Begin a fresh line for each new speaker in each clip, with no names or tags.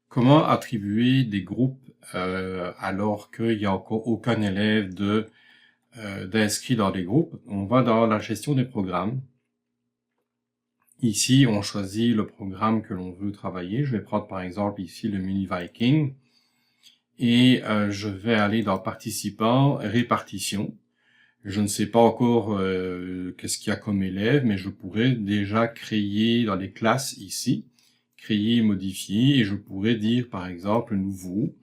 Comment attribuer des groupes alors qu'il n'y a encore aucun élève d'inscrit dans des groupes? On va dans la gestion des programmes. Ici, on choisit le programme que l'on veut travailler. Je vais prendre par exemple ici le Mini Viking. Et je vais aller dans Participants, Répartition. Je ne sais pas encore qu'est-ce qu'il y a comme élève, mais je pourrais déjà créer dans les classes ici, créer, modifier, et je pourrais dire par exemple nouveau,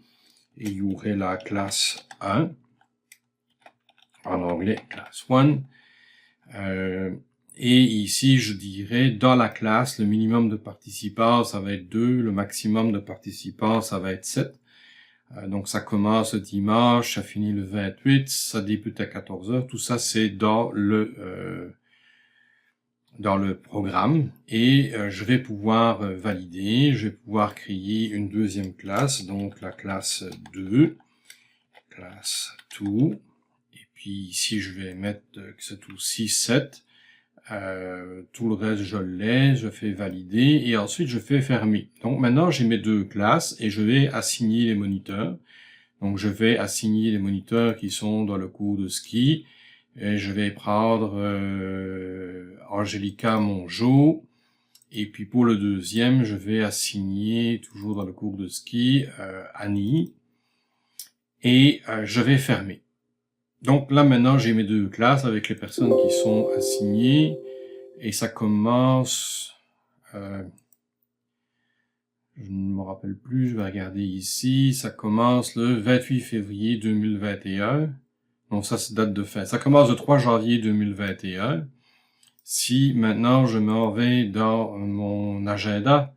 et il y aurait la classe 1, en anglais class 1, et ici je dirais dans la classe, le minimum de participants ça va être 2, le maximum de participants ça va être 7. Donc ça commence dimanche, ça finit le 28, ça débute à 14h, tout ça c'est dans le programme et je vais pouvoir valider, je vais pouvoir créer une deuxième classe, donc la classe 2, classe 2, et puis ici je vais mettre que c'est aussi 7, tout le reste je l'ai, je fais valider et ensuite je fais fermer. Donc maintenant j'ai mes deux classes et je vais assigner les moniteurs. Donc je vais assigner les moniteurs qui sont dans le cours de ski et je vais prendre Angelica Mongeau et puis pour le deuxième je vais assigner toujours dans le cours de ski Annie et je vais fermer. Donc là maintenant j'ai mes deux classes avec les personnes qui sont assignées et ça commence, je ne me rappelle plus, je vais regarder ici, ça commence le 28 février 2021, donc ça c'est date de fin, ça commence le 3 janvier 2021. Si maintenant je m'en vais dans mon agenda,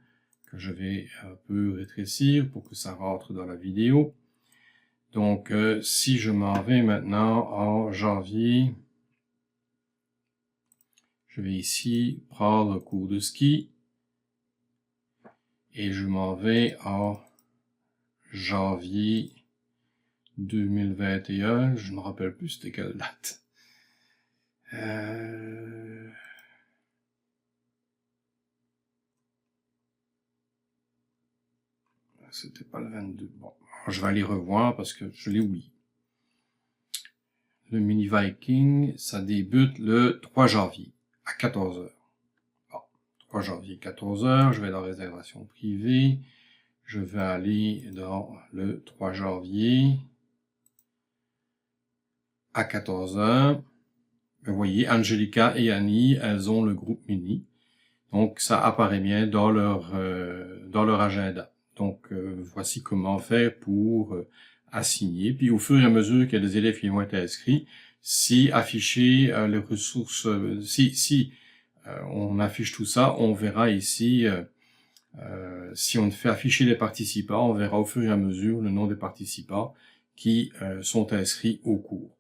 que je vais un peu rétrécir pour que ça rentre dans la vidéo, donc si je m'en vais maintenant en janvier, je vais ici prendre le cours de ski et je m'en vais en janvier 2021, je ne me rappelle plus c'était quelle date. C'était pas le 22. Bon, je vais aller revoir parce que je l'ai oublié. Le Mini Viking, ça débute le 3 janvier à 14h. Bon, 3 janvier 14h, je vais dans réservation privée. Je vais aller dans le 3 janvier à 14h. Vous voyez, Angelica et Annie, elles ont le groupe Mini. Donc, ça apparaît bien dans leur agenda. Donc, voici comment faire pour assigner. Puis, au fur et à mesure qu'il y a des élèves qui vont être inscrits, si afficher les ressources, si on affiche tout ça, on verra ici, si on fait afficher les participants, on verra au fur et à mesure le nom des participants qui sont inscrits au cours.